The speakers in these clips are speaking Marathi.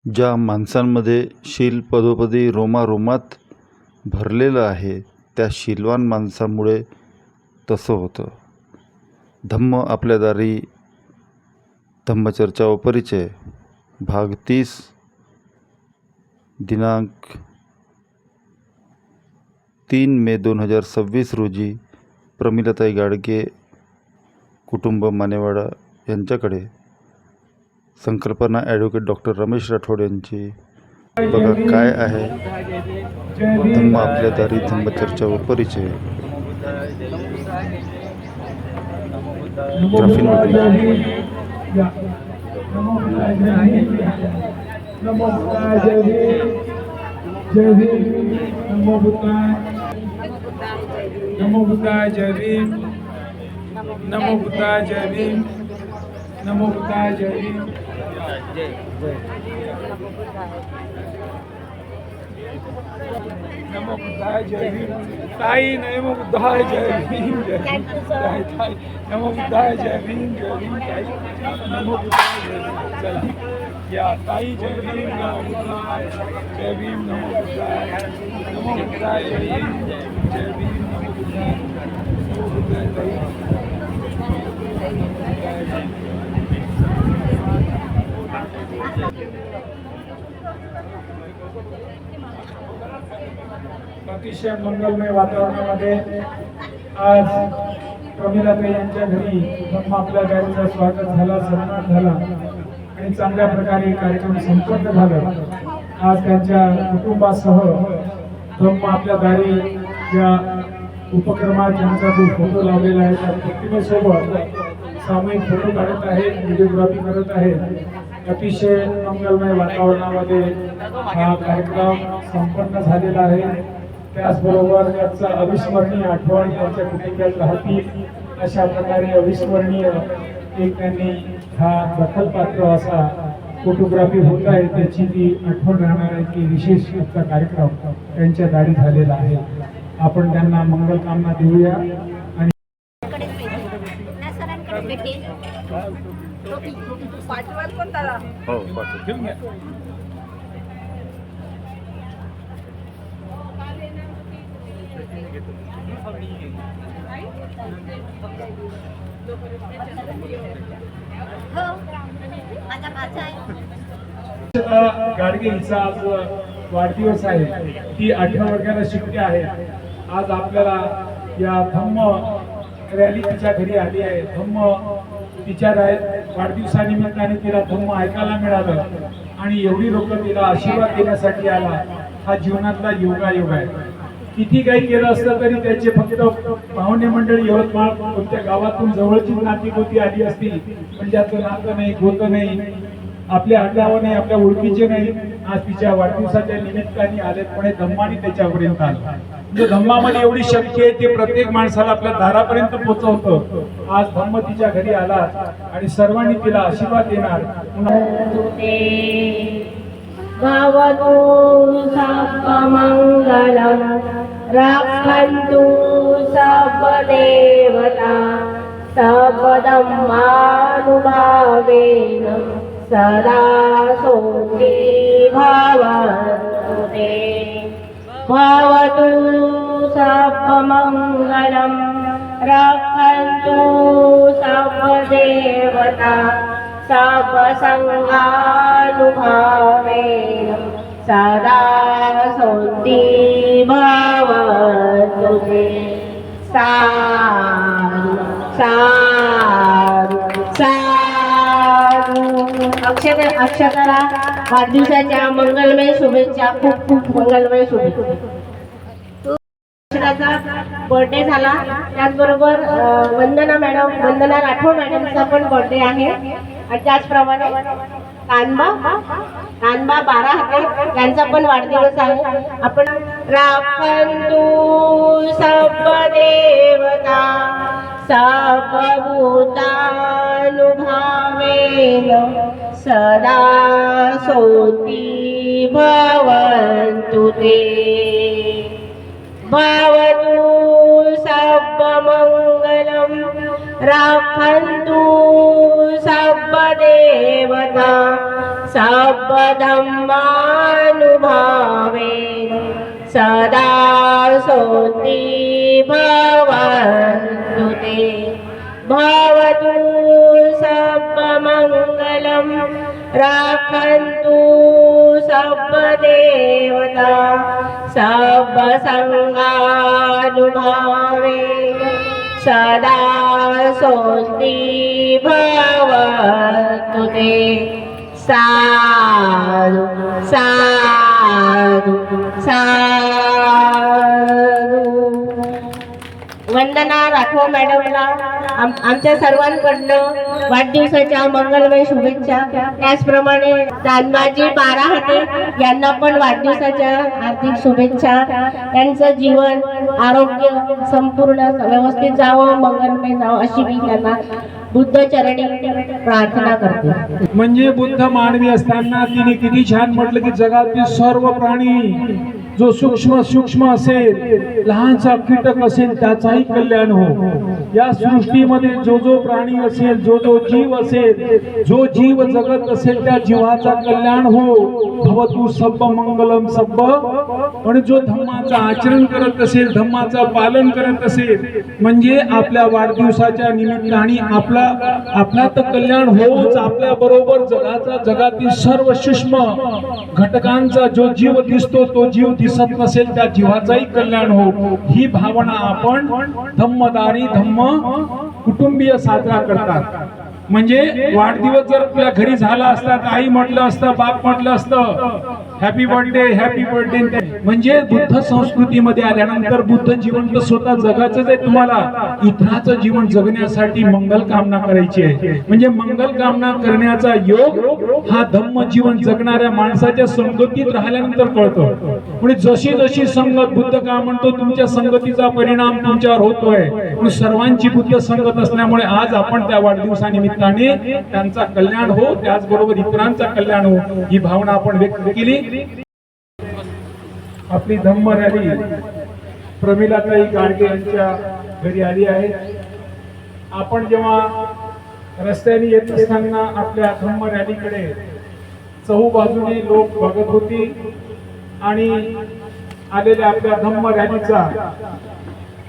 ज्या माणसांमध्ये शील पदोपदी रोमारोमात भरलेलं आहे त्या शीलवान माणसामुळे तसं होतं. धम्म आपल्या दारी धम्मचर्चा व परिचय भाग 30 दिनांक 3 मे 2026 रोजी प्रमिलाताई गाडगे कुटुंब मानेवाडा यांच्याकडे. संकल्पना ॲडव्होकेट डॉक्टर रमेश राठोड यांची. बघा काय आहे धम्म आपल्या दारी धम्मचर्चा व परिचय. ग्राफिन नमो बुद्धाय जय भीम, नमो बुद्धाय जय भीम, नमो बुद्धाय जय भीम, नमो बुद्धाय जय भीम. ताई नमो बुद्धाय जय भीम, जय ताई ताई नमो बुद्धाय जय भीम, जय भीम ताई नमो बुद्धाय जय भीम. चला या ताई जय भीम, नमो बुद्धाय जय भीम, नमो बुद्धाय जय भीम, जय भीम नमो बुद्धाय, नमो बुद्धाय ताई. अतिशय मंगलमय वातावरणामध्ये आज प्रमिलाताई यांच्या घरी धम्म आपल्या दारीचं स्वागत झाला, सन्मान झाला आणि चांगल्या प्रकारे कार्यक्रम संपन्न झाला. आज त्यांच्या कुटुंबासह धम्म आपल्या दारी या उपक्रमात ज्यांचा जो फोटो लावलेला आहे त्या प्रतिमेसोबत सामूहिक फोटो काढत आहेत, व्हिडिओग्राफी करत आहेत. अतिशय मंगलमय वातावरणामध्ये हा कार्यक्रम संपन्न झालेला आहे. त्याचबरोबर त्याचा अविस्मरणीय आठवण त्यांच्या कुटुंबात राहतील अशा प्रकारे अविस्मरणीय एक त्यांनी हा दखलपात्र असा फोटोग्राफी होत आहे त्याची ती आठवण राहणार आहे की विशेष आजचा कार्यक्रम त्यांच्या दारी झालेला आहे. आपण त्यांना मंगलकामना देऊया आणि गाडगे हिचा आज वाढदिवस आहे. ती 8व्या वर्गाला शिकते आहे. आज आपल्याला या धम्म रॅली तिच्या घरी आली आहे. धम्म तिच्या वाढदिवसानिमित्ताने तिला धम्म ऐकायला मिळालं आणि एवढी लोक तिला आशीर्वाद देण्यासाठी आला. हा जीवनातला योगायोग आहे. किती काही केलं असलं तरी त्याचे फक्त पाहुणे मंडळी यवतमाळ कोणत्या गावातून जवळची नाती आली असतील पण ज्याचं नातं नाही, गोतं नाही, आपल्या अड्डावर नाही, आपल्या ओळखीचे नाही. आज तिच्या वाढदिवसाच्या निमित्ताने आले पण धम्माने त्याच्यापर्यंत आलं. म्हणजे धम्मामध्ये एवढी शक्ती आहे ते प्रत्येक माणसाला आपल्या दारापर्यंत पोहोचवतं. आज धम्म तिच्या घरी आला आणि सर्वांनी तिला आशीर्वाद देणार. भवतु सर्वमङ्गलं रक्षन्तु सर्वदेवता सर्वधर्मानुभावेन सदा सोऽपि भवन्तु ते. भवतु सर्वमङ्गलं रक्षन्तु सर्वदेवता सर्वसङ्गानुभावेन सदा सोऽपि भवन्तु ते. साधु साधु साधु. अक्षताला वाढदिवसाच्या मंगलमय शुभेच्छा. खूप खूप मंगलमय शुभेच्छा. बर्थडे झाला. त्याचबरोबर वंदना राठोड मॅडमचा पण बर्थडे आहे. त्याचप्रमाणे कानबा 12 हाते यांचा पण वाढदिवस आहे. आपण राखंतु सर्वदेवता सर्वभूतानुभावेन सदा सोऽपि भवन्तु ते. भवतु सर्वमङ्गलं रक्षन्तु सर्वदेवता सर्व धम्मानुभावेन सदा सोती भवन्तु ते भवतु सर्वमङ्गलं रक्षन्तु सर्वदेवता सर्वसङ्गानुभावेन सदा सोती भवन्तु ते साधु साधु साधु. वंदना राठोड मॅडमला आमच्या सर्वांकडनं वाढदिवसाच्या मंगलमय शुभेच्छा. त्याचप्रमाणे दानमाजी बाराहाटे यांना पण वाढदिवसाच्या हार्दिक शुभेच्छा. त्यांचं जीवन आरोग्य संपूर्ण व्यवस्थित जावं, मंगलमय जावं अशी मी त्यांना बुद्धचरणी प्रार्थना करते. म्हणजे बुद्ध मानवी असताना तिने किती छान म्हटलं की जगातील सर्व प्राणी जो सूक्ष्म असेल, लहानसा कीटक असेल त्याचाही कल्याण हो. या सृष्टीमध्ये जो प्राणी असेल, जो जीव असेल, जो जीव जगत असेल त्या जीवाचा कल्याण हो. भवतु सब्ब मंगलम सब्ब. आणि जो धम्माचं आचरण करत असेल, धम्माचं पालन करत असेल, म्हणजे आपल्या वाढदिवसाच्या निमित्ताने आपला तर कल्याण होच, आपल्या बरोबर जगातील सर्व सूक्ष्म घटकांचा जो जीव दिसतो, तो जीव दिसत नसेल त्या जीवाचाही कल्याण हो. ही भावना आपण धम्मदारी धम्म कुटुंबीय साजरा करतात. म्हणजे वाढदिवस जर आपल्या घरी झाला असता तर आई म्हटलं असतं, बाप म्हटलं असतं हॅपी बर्थडे हॅपी बर्थडे. म्हणजे बुद्ध संस्कृतीमध्ये आल्यानंतर बुद्ध जीवन तर स्वतः जगायचंच आहे, तुम्हाला इतराचं जीवन जगण्यासाठी मंगल कामना करायची आहे. म्हणजे मंगल कामना करण्याचा योग हा धम्म जीवन जगणाऱ्या माणसाच्या संगतीत राहिल्यानंतर कळतो. म्हणजे जशी जशी संगत, बुद्ध का म्हणतो तुमच्या संगतीचा परिणाम तुमच्यावर होतोय. म्हणून सर्वांची बुद्ध संगत असल्यामुळे आज आपण त्या वाढदिवसानिमित्ताने त्यांचा कल्याण हो, त्याचबरोबर इतरांचा कल्याण हो ही भावना आपण व्यक्त केली. आपली धम्म रॅली प्रमिलाताई गाडगे यांच्या घरी आली आहे. आपण जेव्हा रस्त्याने येत असताना आपल्या धम्म रॅलीकडे चहूबाजूने लोक बघत होती आणि आलेल्या आपल्या धम्म रॅलीचा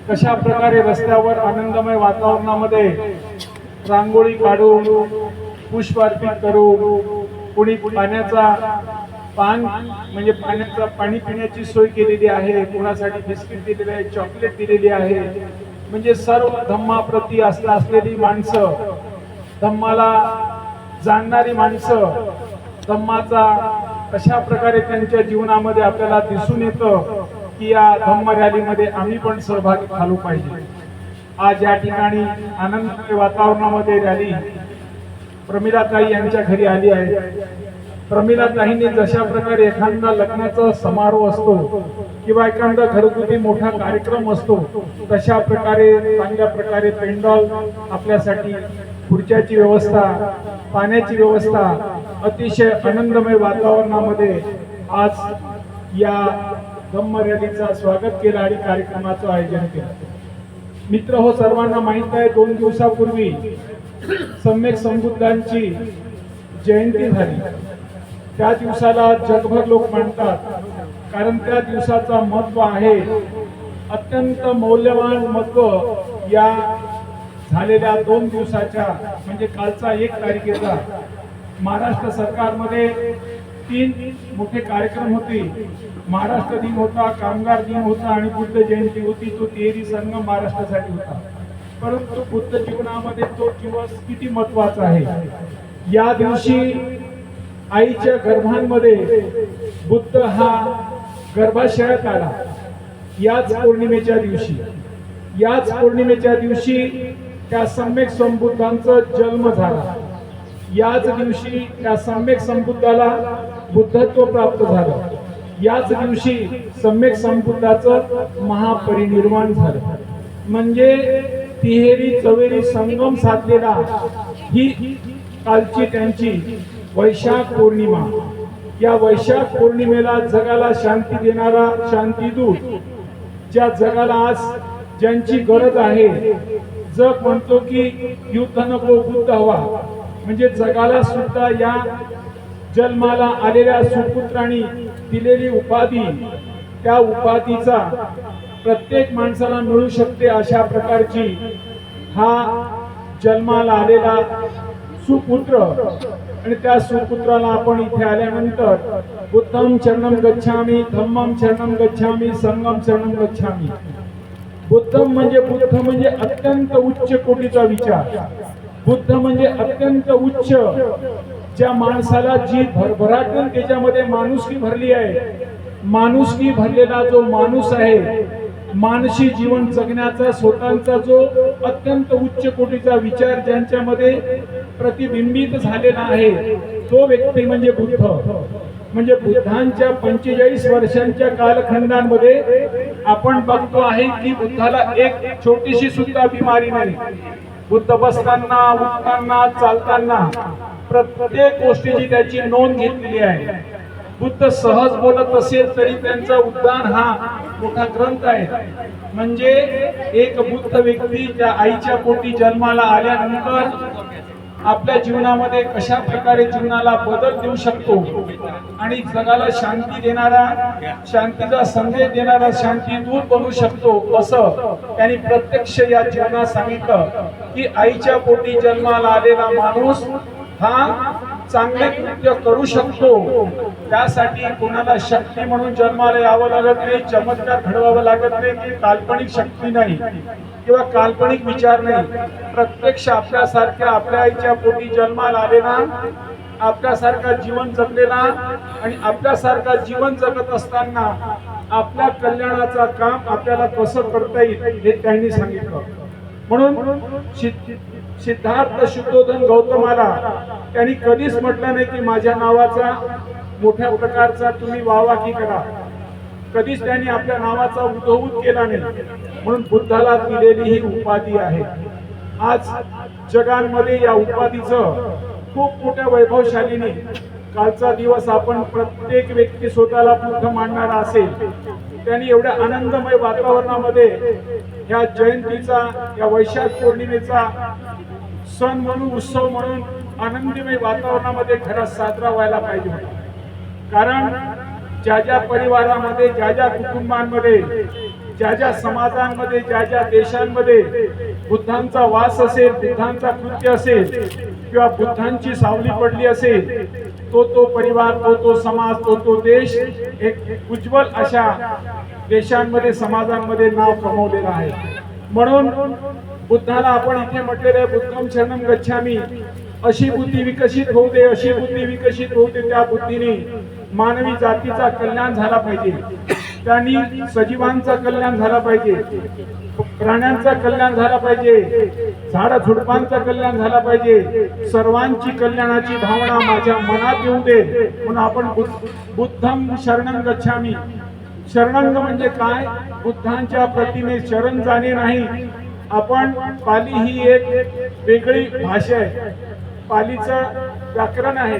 कशा प्रकारे रस्त्यावर आनंदमय वातावरणामध्ये रांगोळी काढून, पुष्प अर्पित करून, कोणी पाणी पिण्याची सोय केलेली आहे, कोणासाठी बिस्किट दिलेले आहे, चॉकलेट दिलेली आहे. म्हणजे सर्व धम्माप्रती असलेली माणसं, धम्माला जाणणारी माणसं, धम्माचा कशा प्रकारे त्यांच्या जीवनामध्ये आपल्याला दिसून येतं की या धम्म रॅलीमध्ये आम्ही पण सहभागी झालो पाहिजे. आज या ठिकाणी आनंदमय वातावरणामध्ये रॅली प्रमिलाताई यांच्या घरी आली आहे. प्रमिलाताईंनी जशा प्रकारे एखादा लग्नाचा समारोह असतो किंवा एखादा घरगुती मोठा कार्यक्रम असतो, तशा प्रकारे चांगल्या प्रकारे पेंडॉल आपल्यासाठी, खुर्च्याची व्यवस्था, पाण्याची व्यवस्था, अतिशय आनंदमय वातावरणामध्ये आज या धम्म रॅलीचा स्वागत केलं आणि कार्यक्रमाचं आयोजन केलं. मित्र हो, सर्वांना माहित आहे 2 दिवसापूर्वी सम्यक संबुद्धांची जयंती झाली. त्या दिवसाला जगभर लोक मानतात, कारण त्या दिवसाचा महत्व आहे. अत्यंत मौल्यवान महत्व या झालेल्या 2 दिवसाच्या, म्हणजे कालचा 1 तारखेचा महाराष्ट्र सरकारमध्ये 3 मोठे कार्यक्रम होते. महाराष्ट्र दिन होता, कामगार दिन होता आणि बुद्ध जयंती होती. तो 3 संगम महाराष्ट्रासाठी होता. परंतु बुद्ध जीवनामध्ये तो दिवस किती महत्वाचा आहे. या दिवशी आईच्या गर्भांमध्ये बुद्ध हा गर्भाशयात आला. याच पौर्णिमेच्या दिवशी त्या सम्यक संबुद्धांचा जन्म झाला. याच दिवशी त्या सम्यक संबुद्धाला बुद्धत्व प्राप्त झालं. याच दिवशी सम्यक संबुद्धाचं महापरिनिर्वाण झालं. म्हणजे तिहेरी चौहेरी संगम साधलेला ही कालची त्यांची वैशाख पौर्णिमा. या वैशाख पौर्णिमेला जगाला शांती देणारा शांतीदूत, ज्या जगाला आज ज्यांची गरज आहे, जग म्हणतो की युद्ध नको बुद्ध हवा. म्हणजे जगाला सुद्धा या जन्माला आलेल्या सुपुत्रांनी दिलेली उपाधी, त्या उपाधीचा प्रत्येक माणसाला मिळू शकते अशा प्रकारची हा जन्माला आलेला सुपुत्र, आणि त्या सुपुत्राला आपण इथे आल्यानंतर बुद्धं शरणं गच्छामि, धम्मं शरणं गच्छामि, संघं शरणं गच्छामि. बुद्धं म्हणजे अत्यंत उच्च कोटीचा विचार. बुद्ध म्हणजे अत्यंत उच्च, ज्या माणसाला जी भरभराटून त्याच्यामध्ये माणुसकी भरली आहे, माणुसकी भरलेला जो माणूस आहे, मानसी जीवन जगण्याचा स्वतःचा जो अत्यंत उच्च कोटीचा विचार ज्यांच्यामध्ये प्रतिबिंबित झालेला आहे, तो व्यक्ती म्हणजे बुद्ध. म्हणजे बुद्धांच्या 45 वर्षांच्या कालखंडामध्ये आपण बघतो आहे की बुद्धाला एक छोटीशी सुद्धा बिमारी नाही. बुद्ध बसताना, उठताना, चालताना प्रत्येक गोष्टीची त्याची नोंद घेतलेली आहे. बुद्ध सहज बोलत असेल तरी त्यांचा उद्गार हा मोठा ग्रंथ आहे. म्हणजे एक बुद्ध व्यक्ती त्या आईच्या पोटी जन्माला आल्यानंतर आपल्या जीवनामध्ये कशा प्रकारे जीवनाला बदल देऊ शकतो आणि जगाला शांती देणारा, शांतीचा संदेश देणारा शांतीदूत बनू शकतो, असं त्यांनी प्रत्यक्ष या जीवनात सांगितलं की आईच्या पोटी जन्माला आलेला माणूस हा चांगले कृत्य करू शकतो. त्यासाठी कोणाला शक्ती म्हणून जन्माला यावं लागत नाही, चमत्कार घडवावं लागत नाही, की काल्पनिक शक्ती नाही किंवा काल्पनिक विचार नाही. प्रत्यक्ष आपल्यासारख्या आपल्या आईच्या पोटी जन्माला आलेला, आपल्यासारखा जीवन जगलेला आणि आपल्यासारखा जीवन जगत असताना आपल्या कल्याणाचा काम आपल्याला कसं करता येईल हे त्यांनी सांगितलं. म्हणून सिद्धार्थ शुद्धोधन गौतमाला त्यांनी कधीच म्हटलं नाही की माझ्या नावाचा मोठ्या प्रकारचा तुम्ही वाहवाकी करा. कधीच त्यांनी आपल्या नावाचा उद्धवूत केला नाही. म्हणून बुद्धाला दिलेली ही उपाधी आहे. आज जगांमध्ये या उपाधीचं खूप मोठ्या वैभवशालीने कालचा दिवस आपण प्रत्येक व्यक्ती स्वतःला बुद्ध मानणारा असेल, त्यांनी एवढ्या आनंदमय वातावरणामध्ये या जयंतीचा, या वैशाख पौर्णिमेचा सण म्हणून, उत्सव म्हणून आनंदमय वातावरणामध्ये खरंच साजरा व्हायला पाहिजे. कारण ज्या ज्या परिवारामध्ये, ज्या ज्या कुटुंबांमध्ये, ज्या ज्या समाजांमध्ये, ज्या ज्या देशांमध्ये बुद्धांचा वास असेल, बुद्धांचा कृत्य असेल किंवा बुद्धांची सावली पडली असेल, तो परिवार, तो समाज, तो देश एक उज्ज्वल अशा देशांमध्ये, समाजांमध्ये नाव कमवलेलं आहे. म्हणून बुद्धाला आपण इथे म्हटलेलं आहे बुद्धं शरणं गच्छामि. अशी बुद्धी विकसित होऊ दे, अशी बुद्धी विकसित होऊ दे, त्या बुद्धीने मानवी जातीचा कल्याण झाला पाहिजे, त्यांनी सजीवांचा कल्याण झाला पाहिजे, प्राण्यांचा कल्याण झाला पाहिजे, झाड झुडपांचा कल्याण झाला पाहिजे, सर्वांची कल्याणाची भावना माझ्या मनात येऊ दे. म्हणून आपण बुद्धं शरणं गच्छामि. शरणंग म्हणजे काय? बुद्धांच्या प्रतिमे शरण जाणे नाही. आपण पाली ही एक वेगळी भाषा आहे, पालीचं व्याकरण आहे,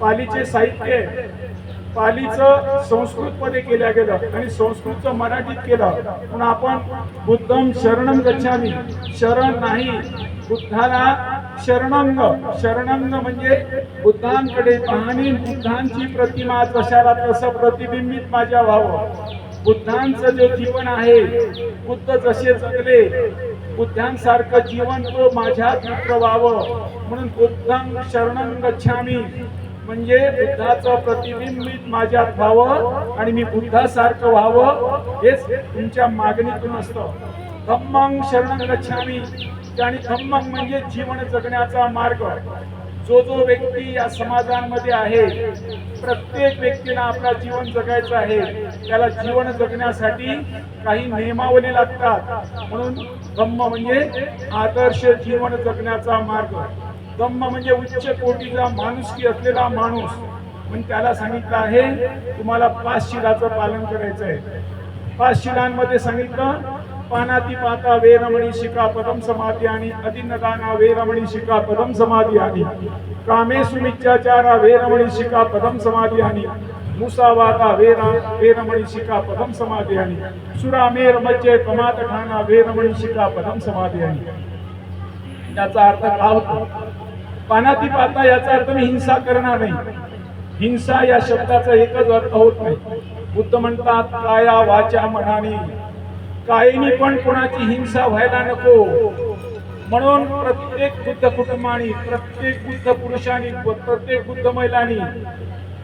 पालीचे साहित्य आहे, पालीचं संस्कृत मध्ये केलं गेलं आणि संस्कृतचं मराठीत केलं. म्हणून आपण बुद्धं शरणं गच्छामि, शरण नाही, बुद्धाला शरणंग. शरणंग म्हणजे बुद्धांकडे पाहणे, बुद्धांची प्रतिमा जशाला तसं प्रतिबिंबित माझ्या व्हावं. बुद्धांचं जे जीवन आहे, बुद्ध जसे जगले, बुद्धांसारखं जीवन तो माझ्यात मित्र व्हावं. म्हणून बुद्धं शरणं गच्छामि म्हणजे बुद्धाचं प्रतिबिंबित माझ्यात व्हावं आणि मी बुद्धासारखं व्हावं, हेच तुमच्या मागणीतून असतं. धम्मं शरणं गच्छामि आणि धम्मं म्हणजे जीवन जगण्याचा मार्ग. जो व्यक्ती या समाजांमध्ये आहे, प्रत्येक व्यक्तीला आपला जीवन जगायचं आहे, त्याला जीवन जगण्यासाठी काही नियमावली लागतात. म्हणून धम्म म्हणजे आदर्श जीवन जगण्याचा मार्ग. धम्म म्हणजे उच्च कोटीचा माणुसकी असलेला माणूस. म्हणून त्याला सांगितलं आहे तुम्हाला 5 शिलाचं पालन करायचं आहे. 5 शिलांमध्ये सांगितलं पानातिपाता वेरमणी शिखापदं समाधियानि, अदिन्नदाना वेरमणी शिखापदं समाधियानि, कामेषु मिथ्याचारा वेरमणी शिखापदं समाधियानि, मुसावादा वेरमणी शिखापदं समाधियानि, सुरामेर मज्जे प्रमादखाना वेरमणी शिखापदं समाधियानि. याचा अर्थ काय होतो? पानातिपाता याचा अर्थ मी हिंसा करणार नाही. हिंसा या शब्दाचा एकच अर्थ होत नाही. बुद्ध म्हणतात काया वाचा मनाने, कायेनी पण कोणाची हिंसा व्हायला नको. म्हणून प्रत्येक बुद्ध कुटुंबानी, प्रत्येक बुद्ध पुरुषांनी, प्रत्येक बुद्ध महिलांनी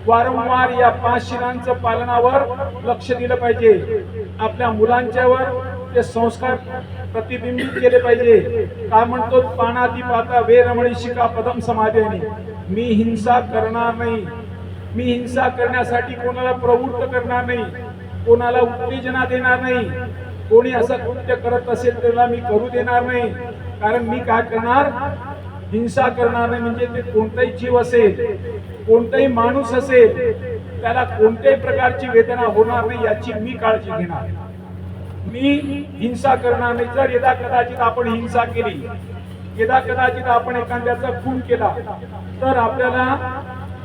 वारंवार या 5 शिलांचं पालनावर लक्ष दिलं पाहिजे. आपल्या मुलांच्यावर ते संस्कार प्रतिबिंबित केले पाहिजे. काय म्हणतो पानाती पाता वेरमणी शिका पदम समाधीने, मी हिंसा करणार नाही, मी हिंसा करण्यासाठी कोणाला प्रवृत्त करणार नाही, कोणाला उत्तेजना देणार नाही. कोणी असं कृत्य करत असेल त्याला मी करू देणार नाही. कारण मी काय करणार, हिंसा करणार नाही. म्हणजे ते कोणताही जीव असेल, कोणताही माणूस असेल, त्याला कोणत्याही प्रकारची वेदना होणार नाही याची मी काळजी घेणार. मी हिंसा करणार नाही. जर यदा कदाचित आपण हिंसा केली, यदा कदाचित आपण एखाद्याचा खून केला, तर आपल्याला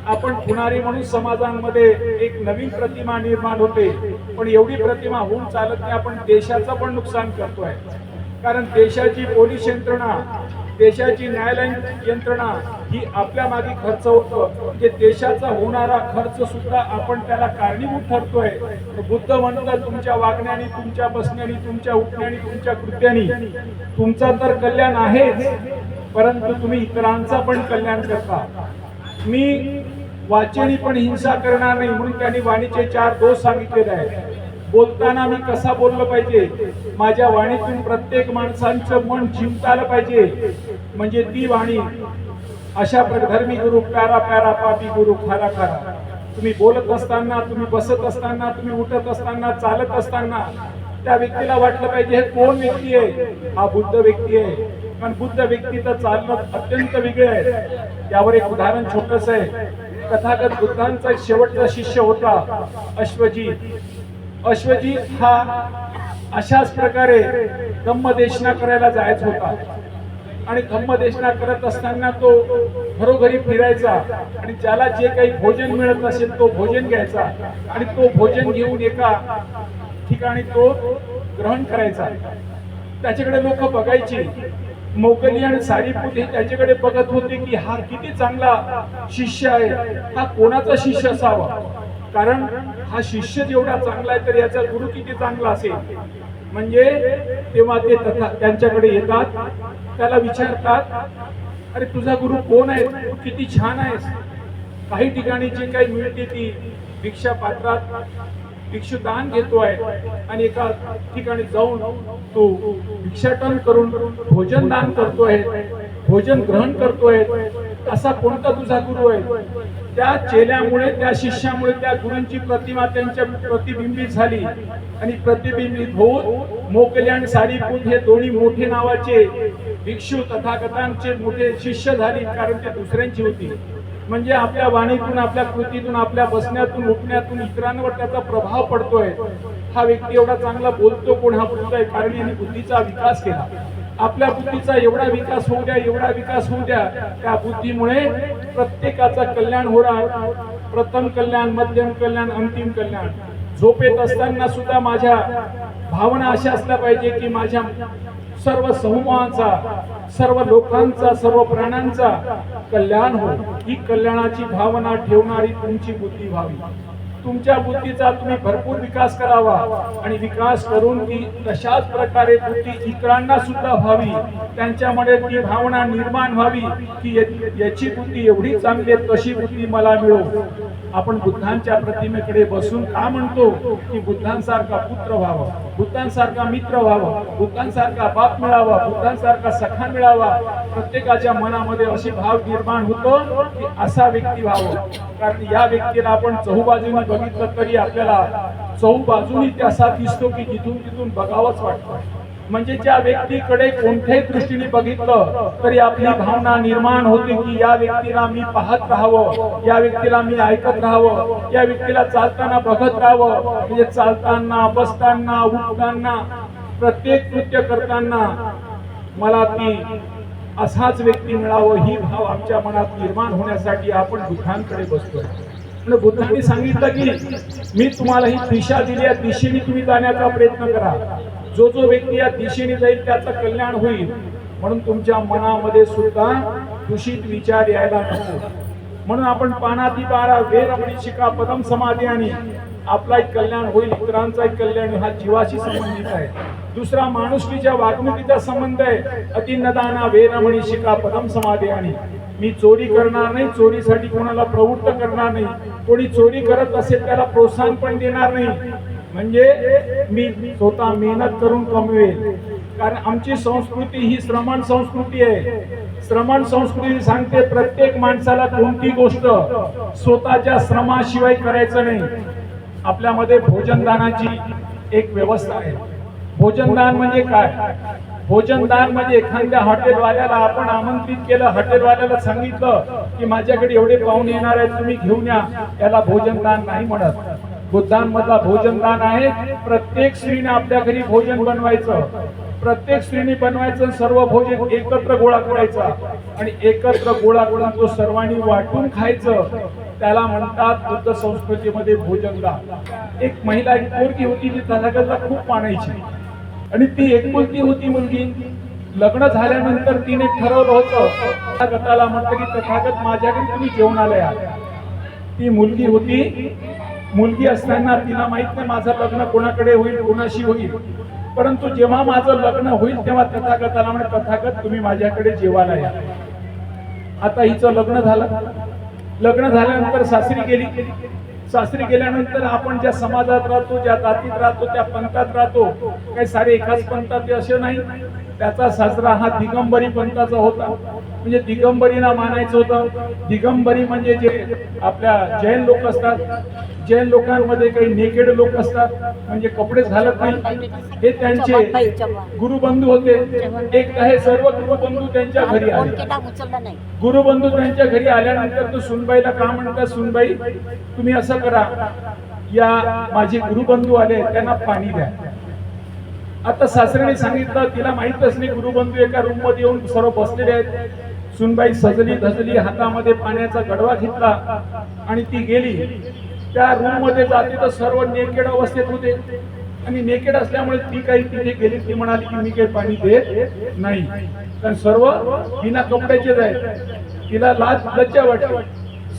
आपण खुनारी म्हणून समाजांमध्ये एक नवीन प्रतिमा निर्माण होते. पण एवढी प्रतिमा होऊन चालत नाही. आपण देशाचं पण नुकसान करतोय. कारण देशाची पोलीस यंत्रणा, देशाची न्यायालयीन यंत्रणा ही आपल्या मागे खर्च होतं. म्हणजे देशाचा होणारा खर्च सुद्धा आपण त्याला कारणीभूत ठरतोय. बुद्ध म्हणतात तुमच्या वागण्याने, तुमच्या बसण्याने, तुमच्या उठण्याने, तुमच्या कृत्याने तुमचा तर कल्याण आहेच, परंतु तुम्ही इतरांचा पण कल्याण करता. मी वाचेनी पण हिंसा करणार नाही म्हणून त्यांनी वाणीचे 4 दोष सांगितलेले आहेत. बोलताना मी कसा बोललं पाहिजे, माझ्या वाणीतून प्रत्येक माणसांचं मन जिंकता आलं पाहिजे. म्हणजे ती वाणी अशा धर्मी गुरु प्यारा प्यारा, पापी गुरु खारा खारा. तुम्ही बोलत असताना, तुम्ही बसत असताना, तुम्ही उठत असताना, चालत असताना त्या व्यक्तीला वाटलं पाहिजे हे कोण व्यक्ती आहे, हा बुद्ध व्यक्ती आहे. कारण बुद्ध व्यक्तीचं चालणं अत्यंत वेगळं आहे. यावर एक उदाहरण छोटस आहे. तथागत बुद्धांचा शेवटचा शिष्य होता अश्वजीत. अश्वजीत हा अशाच प्रकारे धम्मदेशना करायला जायचा होता. आणि धम्मदेशना करत असताना तो घरोघरी फिरायचा आणि ज्याला जे काही भोजन मिळत असेल तो भोजन घ्यायचा आणि तो भोजन घेऊन एका ठिकाणी तो ग्रहण करायचा. त्याच्याकडे लोक बघायची. मोगली आणि सारीपुत हे त्याच्याकडे बघत होते की हा किती चांगला शिष्य आहे, हा कोणाचा शिष्य असावा. कारण हा शिष्य जेवढा चांगला आहे तर याचा गुरु किती चांगला असेल. म्हणजे तेव्हा ते त्यांच्याकडे येतात, त्याला विचारतात अरे तुझा गुरु कोण आहे, तू किती छान आहेस. काही ठिकाणी जे काही मिळते ती भिक्षा पात्रात भिक्षुदान घेतोय आणि एका ठिकाणी जाऊन तो भिक्षाटन करून भोजन दान करतोय, भोजन ग्रहण करतोय. असा कोणता तुझा गुरु आहे. त्या चेल्यामुळे, त्या शिष्यामुळे त्या गुरूंची प्रतिमा त्यांच्या प्रतिबिंबित झाली आणि प्रतिबिंबित होऊन मोकले आणि सारीपुत हे दोन्ही मोठे नावाचे भिक्षू तथागतांचे मोठे शिष्य झाले. कारण ते दुसऱ्यांची होती. म्हणजे आपल्या वाणीतून, आपल्या कृतीतून, आपल्या बसण्यातून, उठण्यातून इतरांवर त्याचा प्रभाव पडतोय. हा व्यक्ती एवढा चांगला बोलतो कोण, हा बोलतोय कारण यांनी बुद्धीचा विकास केला. आपल्या बुद्धीचा एवढा विकास होऊ द्या, एवढा विकास होऊ द्या, त्या बुद्धीमुळे प्रत्येकाचा कल्याण होणार. प्रथम कल्याण, मध्यम कल्याण, अंतिम कल्याण. झोपेत असताना सुद्धा माझ्या भावना अशा असल्या पाहिजे की माझ्या सर्व समूहाचा, सर्व लोकांचा, सर्व प्राण्यांचा कल्याण हो. ही कल्याणाची भावना ठेवणारी तुमची बुद्धी व्हावी. तुमच्या बुद्धीचा तुम्ही भरपूर विकास करावा आणि विकास करून ती तशाच प्रकारे बुद्धी इतरांना सुद्धा व्हावी. त्यांच्यामध्ये ती भावना निर्माण व्हावी की याची बुद्धी एवढी चांगली आहे, तशी बुद्धी मला मिळो. आपण बुद्धांच्या प्रतिमेकडे बसून का म्हणतो की बुद्धांसारखा पुत्र व्हावा, बुद्धांसारखा मित्र व्हावा, बुद्धांसारखा बाप मिळावा, बुद्धांसारखा सखा मिळावा. प्रत्येकाच्या मनामध्ये अशी भाव निर्माण होतो की असा व्यक्ती व्हावा. कारण या व्यक्तीला आपण चहूबाजूने बघितलं तरी आपल्याला चहूबाजूनी असा दिसतो की जिथून तिथून बघावंच वाटतं. म्हणजे ज्या व्यक्तीकडे कोणत्याही दृष्टीने बघितलं तरी आपली भावना निर्माण होते की या व्यक्तीला मी पाहत राहावं, या व्यक्तीला मी ऐकत राहावं, या व्यक्तीला चालताना बघत राहावं. म्हणजे चालताना, बसताना, उठताना, प्रत्येक कृत्य करताना मला ती असाच व्यक्ती मिळावं ही भाव आमच्या मनात निर्माण होण्यासाठी आपण बुद्धांकडे बसतोय. आणि बुद्धांनी सांगितलं की मी तुम्हाला ही दिशा दिली, या दिशेने तुम्ही जाण्याचा प्रयत्न करा. जो जो व्यक्ती या दिशेने जाईल त्याचं कल्याण होईल. म्हणून तुमच्या मनामध्ये सुद्धा दूषित विचार यायला नको. म्हणून आपण पानाती बारा वेरमणी शिका पदम समाधी आणि आपलाही कल्याण होईल, इतरांचाही कल्याण हा जीवाशी संबंधित आहे. दुसरा माणुसकीच्या वागणुकीचा संबंध आहे. अतिन्नदाना वेरमणी शिका पदम समाधी आणि मी चोरी करणार नाही, चोरीसाठी कोणाला प्रवृत्त करणार नाही, कोणी चोरी करत असेल त्याला प्रोत्साहन पण देणार नाही. म्हणजे मी स्वतः मेहनत करून कमवेल. कारण आमची संस्कृती ही श्रमण संस्कृती आहे. श्रमण संस्कृती सांगते प्रत्येक माणसाला कोणती गोष्ट स्वतःच्या श्रमाशिवाय करायचं नाही. आपल्यामध्ये भोजनदानाची एक व्यवस्था आहे. भोजनदान म्हणजे काय? भोजनदान म्हणजे एखाद्या हॉटेलवाल्याला आपण आमंत्रित केलं, हॉटेलवाल्याला सांगितलं की माझ्याकडे एवढे पाहुणे येणार आहेत, तुम्ही घेऊन या, याला भोजनदान नाही म्हणत. बुद्धांमधला भोजनदान आहे प्रत्येक स्त्रीने आपल्या घरी भोजन बनवायचं, प्रत्येक स्त्रीने बनवायचं, सर्व भोजन एकत्र गोळा करायचा आणि एकत्र गोळा करून तो सर्वांनी वाटून खायचं. त्याला म्हणतात बुद्ध संस्कृतीमध्ये भोजनदान. एक महिला, एक पोरगी होती, ती तथागतला खूप मानायची आणि ती एकुलती होती मुलगी. लग्न झाल्यानंतर तिने ठरवलं होतं, तथागताला म्हटलं की तथागत माझ्याकडे तुम्ही जेवणाला या. ती मुलगी होती. मुलगी असताना तिला माहित नाही माझं लग्न कोणाकडे होईल, कोणाशी होईल. परंतु जेव्हा माझं लग्न होईल तेव्हा तथागताला म्हणे तथागत तुम्ही माझ्याकडे जेवायला या. आता हिचं लग्न झालं. लग्न झाल्यानंतर सासरी गेली. सासरी गेल्यानंतर आपण ज्या समाजात राहतो, ज्या जातीत राहतो, त्या पंथात राहतो. काही सारे एकाच पंथात असे नाही. त्याचा सासरा हा दिगंबरी पंथाचा होता. म्हणजे दिगंबरीला मानायचं होतं. दिगंबरी म्हणजे जे आपल्या जैन लोक असतात, जैन लोकांमध्ये काही नेकेड लोक असतात, म्हणजे कपडेच घालत नाही, हे त्यांचे गुरुबंधू होते. एक हे सर्व गुरुबंधू त्यांच्या घरी आले. गुरुबंधू त्यांच्या घरी आल्यानंतर तो सुनबाईला का म्हणतात, सुनबाई तुम्ही असं करा, या माझे गुरुबंधू आले त्यांना पाणी द्या. आता सासऱ्याने सांगितलं, तिला माहितच नाही गुरुबंधू एका रूम मध्ये येऊन सर्व बसलेले आहेत. सुनबाई सजली धजली, हातामध्ये पाण्याचा गडवा घेतला आणि ती गेली. त्या रूम मध्ये जाते तर सर्व नेकेड अवस्थेत होते आणि नेकेड असल्यामुळे ती काही तिथे गेली. ती म्हणाली की मी काही पाणी देत नाही, कारण सर्व बिना कपड्याचेच आहे. तिला लज्जा वाटली.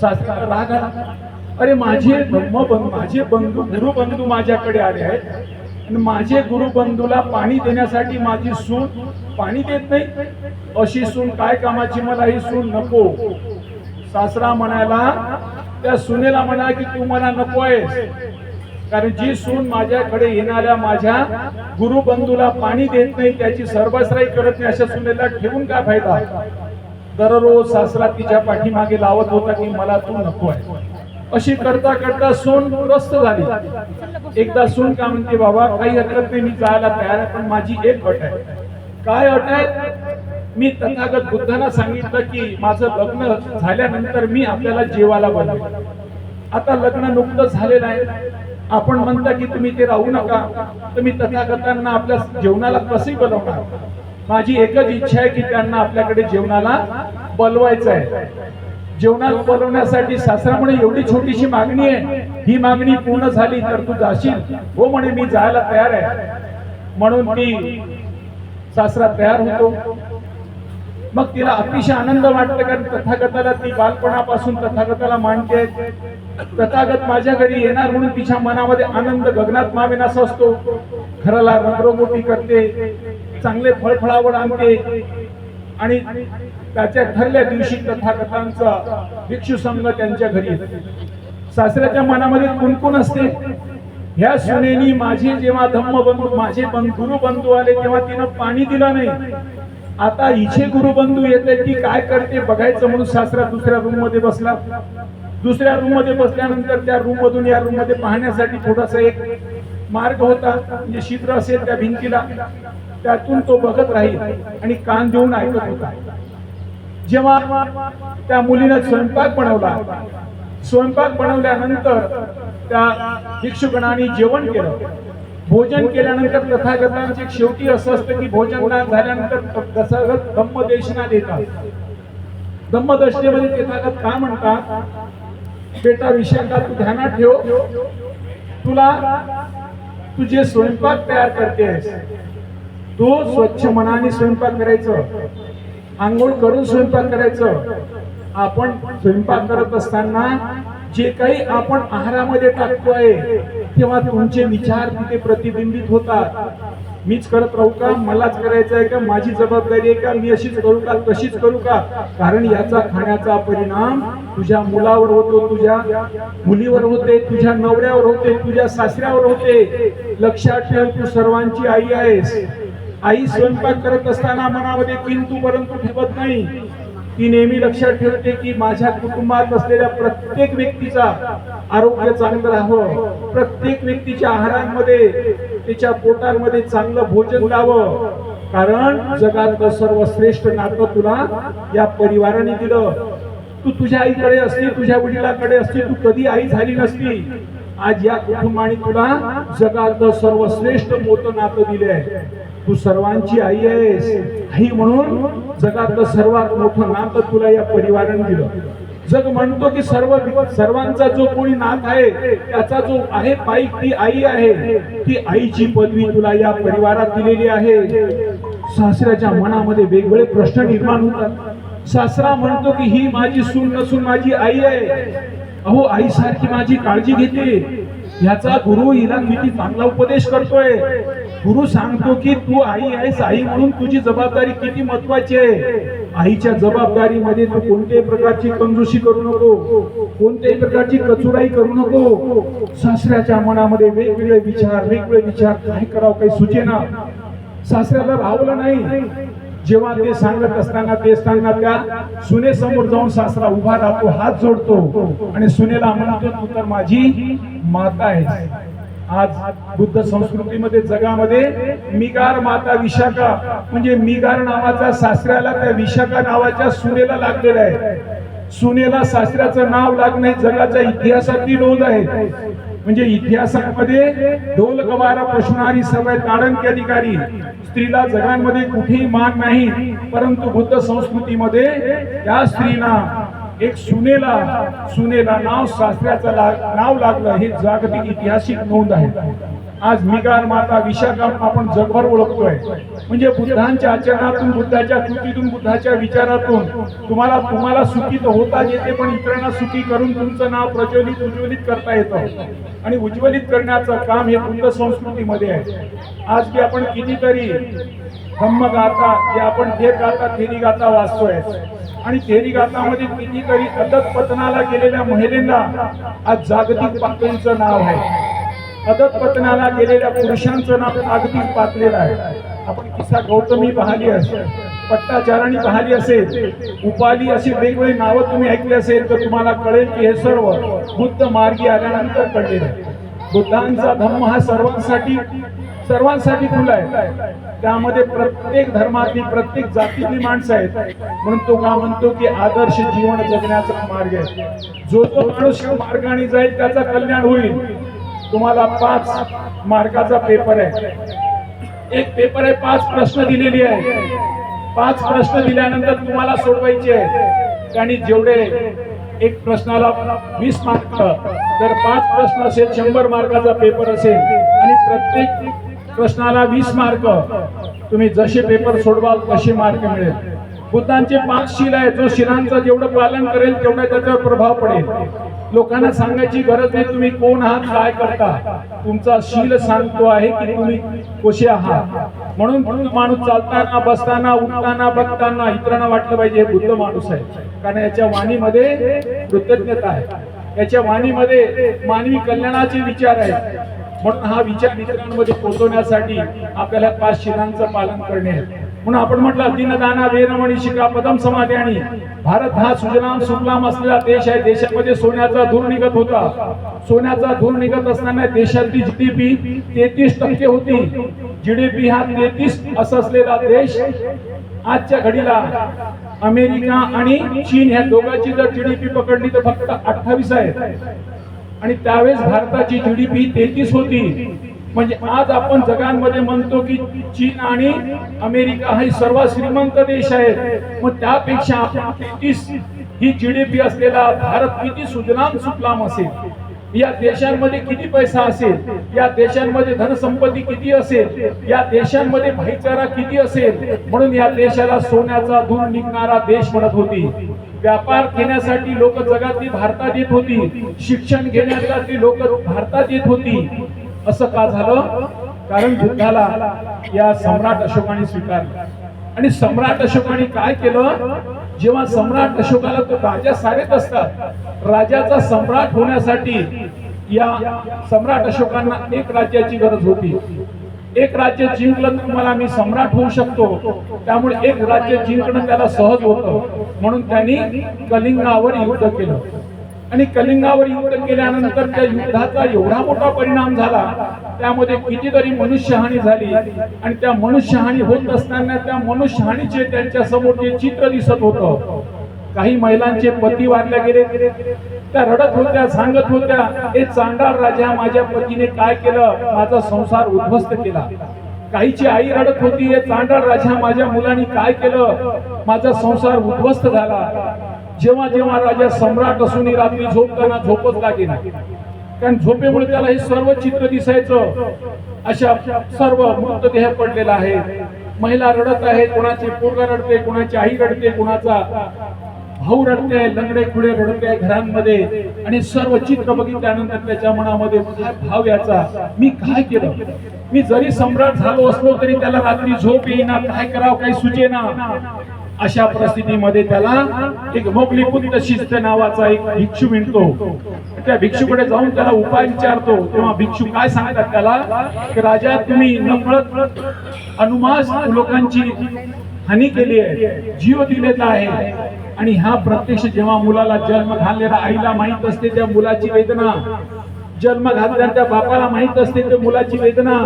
सासरा राग आला, अरे माझे माझे बंधू गुरुबंधू माझ्याकडे आले आहेत आणि माझे गुरुबंधूला पाणी देण्यासाठी माझी सून पाणी देत नाही. अशी सून काय कामाची, मला ही सून नको. सासरा म्हणाला त्या सुनेला म्हणा की तू मला नको आहेस, कारण जी सून माझ्याकडे येणाऱ्या माझ्या गुरुबंधूला पाणी देत नाही, त्याची सर्वस्राई करत नाही, अशा सुनेला ठेवून काय फायदा. दररोज सासरा तिच्या पाठीमागे लावत होता की मला तू नको आहे. अशी करता करता सून त्रस्त झाली. एकदा सून का म्हणते, बाबा काही हरकत नाही, मी जायला तयार आहे, पण माझी एक अट आहे. काय अट आहे? मी तथागत बुद्धांना सांगितलं की माझं लग्न झाल्यानंतर मी आपल्याला जेवायला बनवेन. आता लग्न नुकतंच झालेलं आहे, आपण म्हणता की तुम्ही ते राहू नका, तर मी तथागतांना आपल्या जेवणाला कसंही बोलवणार. माझी एकच इच्छा आहे की त्यांना आपल्याकडे जेवणाला बोलवायचं आहे. जेवणाला बोलवण्यासाठी सासरा म्हणे एवढी छोटीशी मागणी आहे, ही मागणी पूर्ण झाली तर तू जाशील? हो म्हणे, मी जायला तयार आहे. म्हणून ती सासरा तयार होतो. मग तिला अतिशय आनंद वाटतो, कारण तथागताला ती बालपणापासून तथागताला मानते. तथागत माझ्या घरी येणार म्हणून तिच्या मनामध्ये आनंद गगनात मावेनासा असतो. घराला रंगरंगोटी करते, चांगले फळफळावळ आणते आणि त्याच्या ठरल्या दिवशी तथागतांचा भिक्षू संघ त्यांच्या घरी येतो. सासऱ्याच्या मनामध्ये कुणकुण असते, ह्या सुनेनी माझे जेव्हा धम्मबंधू माझे गुरुबंधू आले तेव्हा तिनं पाणी दिलं नाही, आता हिचे गुरुबंधू येते ती काय करते बघायचं म्हणून सासरा दुसऱ्या रूम मध्ये बसला. दुसऱ्या रूम मध्ये बसल्यानंतर त्या रूम मधून या रूम मध्ये पाहण्यासाठी थोडासा एक मार्ग होता, म्हणजे छिद्र असेल त्या भिंतीला, त्यातून तो बघत राहील आणि कान देऊन ऐकत होता. जेव्हा त्या मुलीने स्वयंपाक बनवला, स्वयंपाक बनवल्यानंतर त्या भिक्षुगणांनी जेवण केलं. भोजन केल्यानंतर तथागतांचे शेवटी असं असतं की भोजनदान झाल्यानंतर तथागत धम्मदेशना देतात. धम्मदशनेमध्ये तथागत काय म्हणतात, बेटा विषयांका तू ध्यानात ठेव, तू जे स्वयंपाक तयार करतेस तो स्वच्छ मनाने स्वयंपाक करायचं, आंघोळ करून स्वयंपाक करायचं, आपण स्वयंपाक करत असताना जे काही आपण आहारामध्ये टाकतोय तेव्हा तुमचे विचार तिथे प्रतिबिंबित होतात. मीच करत राहू का, मलाच करायचं आहे का, माझी जबाबदारी आहे का, मी अशीच करू का, तशीच करू का? कारण याचा खाण्याचा परिणाम तुझ्या मुलावर होतो, तुझ्या मुलीवर होते, तुझ्या नवऱ्यावर होते, तुझ्या सासऱ्यावर होते. लक्षात ठेव, तू सर्वांची आई आहेस. आई स्वयंपाक करत असताना मनामध्ये किंतु परंतु ठेवत नाही. ती नेहमी लक्षात ठेवते की माझ्या कुटुंबात असलेल्या प्रत्येक व्यक्तीचा आरोग्य चांगलं राहावं, प्रत्येक व्यक्तीच्या आहारांमध्ये त्याच्या पोटांमध्ये चांगलं भोजन लावं. कारण जगातलं सर्वश्रेष्ठ नातं तुला या परिवाराने दिलं. तू तुझ्या आईकडे असती, तुझ्या वडिलांकडे असती, तू कधी आई झाली नसती. आज या कुटुंबाने तुला जगातलं सर्वश्रेष्ठ मोठं नातं दिलंय. तू सर्वांची आई आहेस. आई म्हणून जगातलं सर्वात मोठं नातं तुला या परिवाराने दिलं. जग म्हणतो की सर्वांचा जो कोणी नात आहे त्याचा जो आहे पाईक ती आई आहे. ती आईची पदवी तुला या परिवारात दिलेली आहे. सासऱ्याच्या मनामध्ये वेगवेगळे प्रश्न निर्माण होतात. सासरा म्हणतो की ही माझी सून नसून माझी आई आहे. अहो, आईसारखी माझी काळजी घेते. याचा गुरु हिला किती चांगला उपदेश करतोय. गुरु सांगतो की तू आई आहेस, आई म्हणून तुझी जबाबदारी किती महत्वाची आहे. आईच्या जबाबदारीमध्ये तू कोणत्याही प्रकारची कंजूसी करू नको, कोणत्याही प्रकारची कचुराई करू नको. सासऱ्याच्या मनामध्ये वेगवेगळे विचार, काय करावं काही सुचेना. सासऱ्याला राहवलं नाही. जेव्हा ते सांगत असताना त्या सुनेसमोर जाऊन सासरा उभा राहतो, हात जोडतो आणि सुनेला म्हणतो तू तर माझी माता आहेस. आज बुद्ध संस्कृतीमध्ये जगामध्ये मिगार माता विशाखा म्हणजे मिगार नावाचा सासऱ्याला त्या विशाखा नावाच्या सुनेला लागलेला आहे. सुनेला सासऱ्याचं नाव लागणे जगाच्या इतिहासातली नोंद आहे. म्हणजे इतिहासामध्ये ढोल गवारा पशुनारी सवय ताडण अधिकारी स्त्रीला जगांमध्ये कुठेही मान नाही. परंतु बुद्ध संस्कृतीमध्ये त्या स्त्रीला एक सुनेला नाव सासऱ्याचं नाव लागलं हे जागतिक ऐतिहासिक नोंद आहे. आज मिगार माता विशाखा आपण जगभर ओळखतोय. म्हणजे बुद्धांच्या आचरणातून, बुद्धाच्या कृतीतून, बुद्धाच्या विचारातून तुम्हाला सुखी तर होता येते, पण इतरांना सुखी करून तुमचं नाव उज्ज्वलित करता येतं. आणि उज्ज्वलित करण्याचं काम हे बुद्ध संस्कृतीमध्ये आहे. आज की आपण कितीतरी धम्मगाथा जे आपण देव गाथा, थेरी गाथा वाचतोय आणि थेरी गाथामध्ये कितीतरी अधःपतनाला गेलेल्या महिलांना आज जागतिक पातळीचं नाव आहे. अधःपतनाला गेलेल्या पुरुषांचं नाव जागतिक पातळीला आहे. आपण किस्सा गौतमी पाहिली असेल, पट्टाचाराणी पाहिली असेल, उपाली अशी वेगवेगळी नावं तुम्ही ऐकली असेल तर तुम्हाला कळेल की हे सर्व बुद्ध मार्गी आल्यानंतर कळलेलं आहे. बुद्धांचा धम्म हा सर्वांसाठी खुला आहे. त्यामध्ये प्रत्येक धर्मातली, प्रत्येक जातीतली माणसं आहेत. म्हणून तो का म्हणतो की आदर्श जीवन जगण्याचा मार्ग आहे. जो माणूस मार्गाने जाईल त्याचा कल्याण होईल. तुम्हाला 5 मार्काचा पेपर आहे. एक पेपर आहे, 5 प्रश्न दिलेली आहे. 5 प्रश्न दिल्यानंतर तुम्हाला सोडवायचे आहे. आणि जेवढे एक प्रश्नाला 20 मार्क तर 5 प्रश्न असेल 100 मार्काचा पेपर असेल आणि प्रत्येक प्रश्नाला 20 मार्क. तुम्ही जसे पेपर सोडवाल तसे मार्क मिळेल. बुद्धांचे 5 शील आहेत. जो शिलांचं जेवढं पालन करेल तेवढा त्याच्यावर प्रभाव पडेल. लोकांना सांगायची गरज नाही तुम्ही कोण आहात, काय करता. तुमचा शील सांगतो आहे की तुम्ही कसे आहात. म्हणून माणूस चालताना, बसताना, उठताना, बघताना इतरांना वाटलं पाहिजे हे बुद्ध माणूस आहे. कारण याच्या वाणीमध्ये कृतज्ञता आहे. याच्या वाणीमध्ये मानवी कल्याणाचे विचार आहेत. म्हणून हा विचार इतरांमध्ये पोहोचवण्यासाठी आपल्याला 5 शिलांचं पालन करणे आहे. म्हणून आपण म्हटलं दीनदाना वेरमणी शिका पदम समाधी. आणि भारत हा सुजलाम सुफलाम असलेला देश आहे. देशामध्ये सोन्याचा धूर निघत होता. सोन्याचा धूर निघत असताना देशातली जीडीपी 33% होती. जीडीपी हा 33 असलेला देश आजच्या घडीला अमेरिका आणि चीन ह्या दोघांची जर जीडीपी पकडली तर फक्त 28 आहे. आणि त्यावेळेस भारताची जीडीपी 33 होती. म्हणजे आज आपण जगांमध्ये म्हणतो की चीन आणि अमेरिका हा सर्वात श्रीमंत देश आहे. मग त्यापेक्षा 33 ही जीडीपी असलेला भारत किती सुजलाम सुफलाम असेल. या देशांमध्ये किती पैसा असेल, या देशांमध्ये धनसंपत्ती किती असेल, या देशांमध्ये भाईचारा किती असेल. म्हणून या देशाला सोन्याचा धूर निघणारा देश म्हणत होती. व्यापार घेण्यासाठी लोक जगातली भारतात येत होती, शिक्षण घेण्यासाठी लोक भारतात येत होती. असं का झालं? कारण बुद्धाला या सम्राट अशोकाने स्वीकारलं. आणि सम्राट अशोकाने काय केलं? जेव्हा सम्राट अशोकाला तो राजा सारेत असतात, राजाचा सम्राट होण्यासाठी या सम्राट अशोकांना एक राज्याची गरज होती. एक राज्य जिंकलं तर मला मी सम्राट होऊ शकतो, त्यामुळे एक राज्य जिंकणं त्याला सहज होतं. म्हणून त्यांनी कलिंगावर युद्ध केलं. आणि कलिंगावर युद्ध केल्यानंतर त्या युद्धाचा एवढा मोठा परिणाम झाला, त्यामध्ये कितीतरी मनुष्यहानी झाली. आणि त्या मनुष्यहानी होत असताना त्या मनुष्यहानीचे त्यांच्या समोर जे चित्र दिसत होतं, काही महिलांचे पती वारले गेले, त्या रडत होत्या, सांगत होत्या, हे चांडाळ राजा माझ्या पतीने काय केलं, माझा संसार उद्ध्वस्त केला. काहीची आई रडत होती, हे चांडाळ राजा माझ्या मुलांनी काय केलं, माझा संसार उद्ध्वस्त झाला. जेव्हा जेव्हा राजा सम्राट असूनही रात्री झोपताना झोपच लागेना, कारण झोपेमुळे त्याला हे सर्व चित्र दिसायचं. अशा सर्व मृतदेह पडलेला आहे, महिला रडत आहे, कोणाची पोरगा रडते, कोणाची आई रडते, कोणाचा भाऊ रडते, लंगडे खुडे रडते घरांमध्ये. आणि सर्व चित्र बघितल्यानंतर त्याच्या मनामध्ये भाव याचा, मी काय केलं, मी जरी सम्राट झालो असलो तरी त्याला रात्री झोप येईना, काय करावं काही सुचेना. अशा परिस्थितीमध्ये त्याला एक मोगलीपुत्र शिस्त नावाचा एक भिक्षू मिळतो. त्या भिक्षूकडे जाऊन त्याला उपाय विचारतो. तेव्हा भिक्षू काय सांगतात त्याला, की राजा तुम्ही नकळत अनुमास लोकांची हानी केली आहे, जीव दिलेला आहे. आणि हा प्रत्यक्ष जेव्हा मुलाला जन्म घाललेला आईला माहित असते त्या मुलाची वेदना, जन्म घातल्या त्या बापाला माहित असते त्या मुलाची वेदना.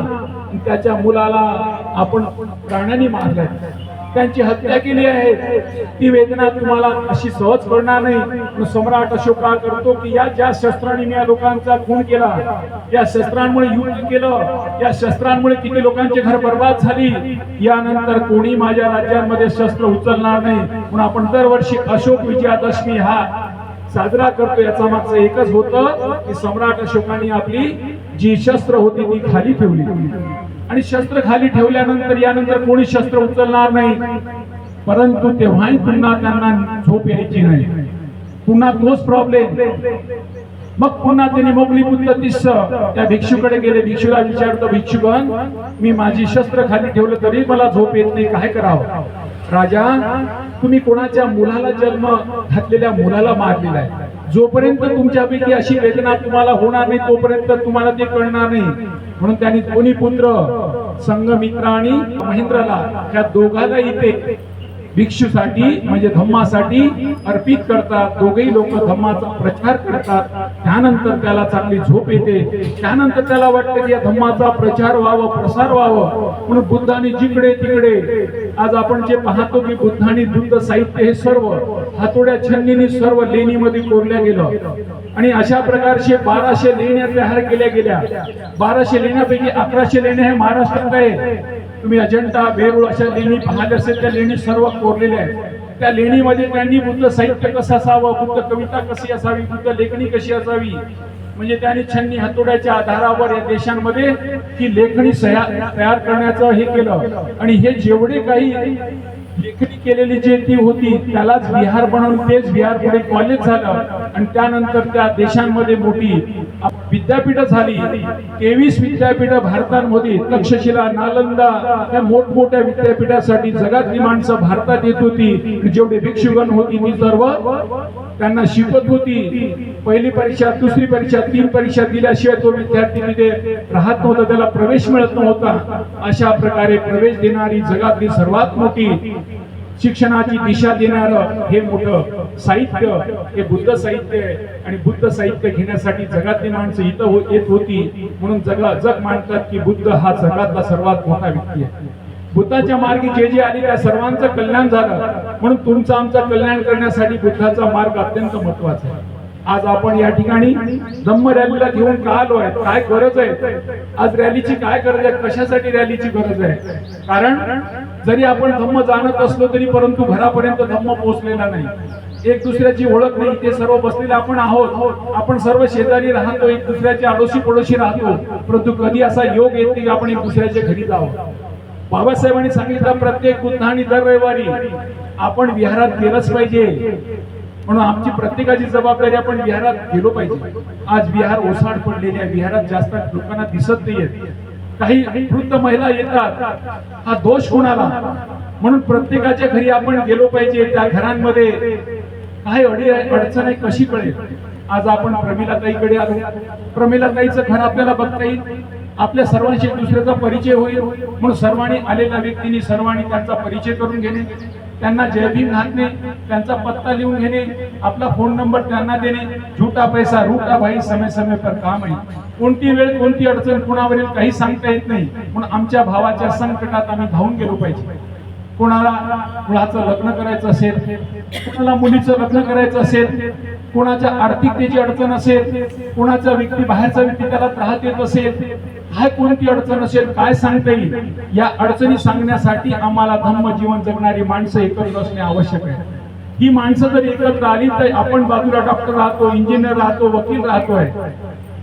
त्याच्या मुलाला आपण प्राण्याने मारलंय, त्यांची हत्या केली आहे, ती वेदना तुम्हाला अशी सहज करणार नाही. सम्राट अशोक काय करतो की या ज्या शस्त्रांनी मी या लोकांचा खून केला, या शस्त्रांमुळे युद्ध केलं, या शस्त्रांमुळे किती लोकांचे घर बर्बाद झाली, यानंतर कोणी माझ्या राज्यांमध्ये शस्त्र उचलणार नाही. म्हणून आपण दरवर्षी अशोक विजयादशमी हा साजरा करतो. याचा मागचं एकच होतं की सम्राट अशोकाने आपली जी शस्त्र होती ती खाली ठेवली. आणि शस्त्र खाली ठेवल्यानंतर यानंतर कोणी शस्त्र उचलणार नाही. परंतु तेव्हाही पुन्हा त्यांना झोप यायची नाही, पुन्हा तोच प्रॉब्लेम. मग पुन्हा त्यांनी मोगलीपुत्र त्या भिक्षूकडे गेले. भिक्षूला विचारतो, भिक्षुगण मी माझी शस्त्र खाली ठेवलं तरी मला झोप येत नाही, काय करावं? राजा तुम्ही कोणाच्या मुलाला जन्म घातलेल्या मुलाला मारलेला आहे, जोपर्यंत तुमच्यापैकी अशी वेदना तुम्हाला होणार नाही तोपर्यंत तुम्हाला ते कळणार नाही. म्हणून त्यांनी दोन्ही पुत्र संघमित्र आणि महेंद्रला त्या दोघांना इथे भिक्षूसाठी म्हणजे धम्मासाठी अर्पित करतात. दोघेही लोक धम्माचा प्रचार करतात. त्यानंतर त्याला चांगली झोप येते. त्यानंतर त्याला वाटतं की या धम्माचा प्रचार व्हावं, प्रसार व्हावं. म्हणून बुद्धाने जिकडे तिकडे आज आपण जे पाहतो की बुद्धाने बुद्ध साहित्य हे सर्व हातोड्या छन्नीने सर्व लेणीमध्ये कोरल्या गेलं. आणि अशा प्रकारचे 1200 लेण्या तयार केल्या गेल्या. 1200 लेण्यापैकी 1100 लेण्या हे महाराष्ट्रात आहे. तुम्ही अजंठा वेरूळ अशा लेणी पाहिल्या असेल, त्या लेणी सर्व कोरलेल्या आहेत. त्या लेणीमध्ये त्यांनी बुद्ध साहित्य कसं असावं, बुद्ध कविता कशी असावी, बुद्ध लेखणी कशी असावी, म्हणजे त्यांनी छन्नी हातोड्याच्या आधारावर या देशांमध्ये ही लेखणी तयार करण्याचं हे केलं. आणि हे जेवढे काही लेखणी केलेली जी ती होती त्यालाच विहार बनवून तेच विहार पुढे कॉलेज झालं. आणि त्यानंतर त्या देशांमध्ये मोठी विद्यापीठ झाली. 23 विद्यापीठ भारतामध्ये, तक्षशिला, नालंदा या मोठमोठ्या विद्यापीठासाठी जगातली माणसं भारतात येत होती. जेवढे भिक्षुगण होती ती सर्व त्यांना शिकवत होती. पहिली परीक्षा, दुसरी परीक्षा, 3 परीक्षा दिल्याशिवाय तो विद्यार्थी तिथे राहत नव्हता, त्याला प्रवेश मिळत नव्हता. अशा प्रकारे प्रवेश देणारी जगातली सर्वात मोठी शिक्षणाची दिशा देणारं हे मोठं साहित्य हे बुद्ध साहित्य आहे. आणि बुद्ध साहित्य घेण्यासाठी जगातली माणसं इथं येत होती. म्हणून जग मानतात की बुद्ध हा जगातला सर्वात मोठा व्यक्ती आहे. बुद्धाच्या मार्गी जे जे आले त्या सर्वांचं कल्याण झालं. म्हणून तुमचं आमचं कल्याण करण्यासाठी बुद्धाचा मार्ग अत्यंत महत्वाचा आहे. आज आपण या ठिकाणी धम्म रॅलीला घेऊन का आलोय, काय गरज आहे, आज रॅलीची काय गरज आहे, कशासाठी रॅलीची गरज आहे? कारण जरी आपण धम्म जाणत असलो तरी परंतु घरापर्यंत धम्म पोहोचलेला नाही. एक दुसऱ्याची ओळख नाही. ते सर्व बसलेले आपण आहोत, आपण सर्व शेजारी राहतो, एक दुसऱ्याच्या आडोशी पडोशी राहतो, परंतु कधी असा योग येत की आपण एक दुसऱ्याच्या घरी जावं. बाबासाहेबांनी सांगितलं प्रत्येक बुद्ध आणि दर रविवारी आपण विहारात गेलंच पाहिजे. म्हणून आमची प्रत्येकाची जबाबदारी आपण विहारात गेलो पाहिजे. आज विहार ओसाड पडलेली आहे, विहारात जास्त लोकांना दिसत नाहीये. काही वृद्ध महिला येतात, हा दोष कोणाला? म्हणून प्रत्येकाच्या घरी आपण गेलो पाहिजे. त्या घरांमध्ये काय अडचण आहे कशी कळेल? आज आपण प्रमिलाताईकडे आलो. प्रमिलाताईचं घर आपल्याला बघता येईल, आपल्या सर्वांशी दुसऱ्याचा परिचय होईल. म्हणून सर्वांनी आलेल्या व्यक्तींनी सर्वांनी त्यांचा परिचय करून घेणे, त्यांना जय भीम घालणे, त्यांचा पत्ता लिहून घेणे, आपला फोन नंबर त्यांना देणे. झूठा पैसा रूठा भाई, समय समय पर काम आहे. कोणती वेळ कोणती अडचण कुणावरील काही सांगता येत नाही. म्हणून आमच्या भावाच्या संकटात आम्ही धावून गेलो पाहिजे. कोणाला मुलाचं लग्न करायचं असेल, कोणाला मुलीचं लग्न करायचं असेल, कोणाच्या आर्थिकतेची अडचण असेल, कोणाचा व्यक्ती बाहेरचा व्यक्ती त्याला त्रास देत असेल, काय कोणती अडचण असेल काय सांगता येईल. या अडचणी सांगण्यासाठी आम्हाला धम्म जीवन जगणारी माणसं एकत्र असणे आवश्यक आहे. ही माणसं जर एकत्र आली तर आपण बाजूला डॉक्टर राहतो, इंजिनियर राहतो, वकील राहतोय.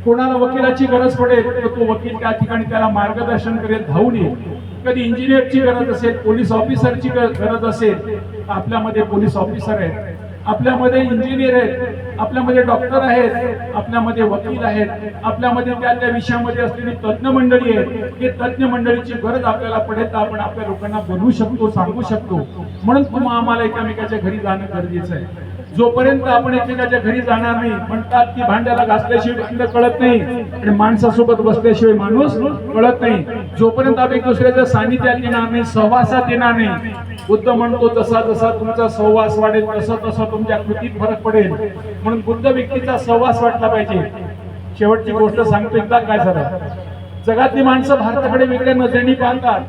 कोणाला वकिलाची गरज पडेल तर तो वकील त्या ठिकाणी त्याला मार्गदर्शन करेल, धावून येईल. कधी इंजिनियरची गरज असेल, पोलीस ऑफिसरची गरज असेल, आपल्यामध्ये पोलीस ऑफिसर आहेत, आपल्यामध्ये इंजिनियर आहेत, आपल्यामध्ये डॉक्टर आहेत, आपल्यामध्ये वकील आहेत, आपल्यामध्ये त्या त्या विषयामध्ये असलेली तज्ञ मंडळी आहेत. हे तज्ञ मंडळीची गरज आपल्याला पडेल तर आपण आपल्या लोकांना बनवू शकतो, सांगू शकतो. म्हणून तुम्हा आम्हाला एकमेकाच्या घरी जाणं गरजेचं आहे. जोपर्यंत आपण एकमेकाच्या घरी जाणार नाही, म्हणतात की भांड्याला घासल्याशिवाय भांड कळत नाही आणि माणसासोबत बसल्याशिवाय माणूस कळत नाही. जोपर्यंत आपण एक दुसऱ्याच्या सानिध्यात येणार नाही, सहवासात येणार नाही. बुद्ध म्हणतो जसा जसा तुमचा सहवास वाढेल तसा तसा तुमच्या कृतीत फरक पडेल. म्हणून बुद्ध व्यक्तीचा सहवास वाटला पाहिजे. शेवटची गोष्ट सांगतो, एकदा काय झालं, जगातली माणसं भारताकडे वेगळ्या नजरेने पाहतात.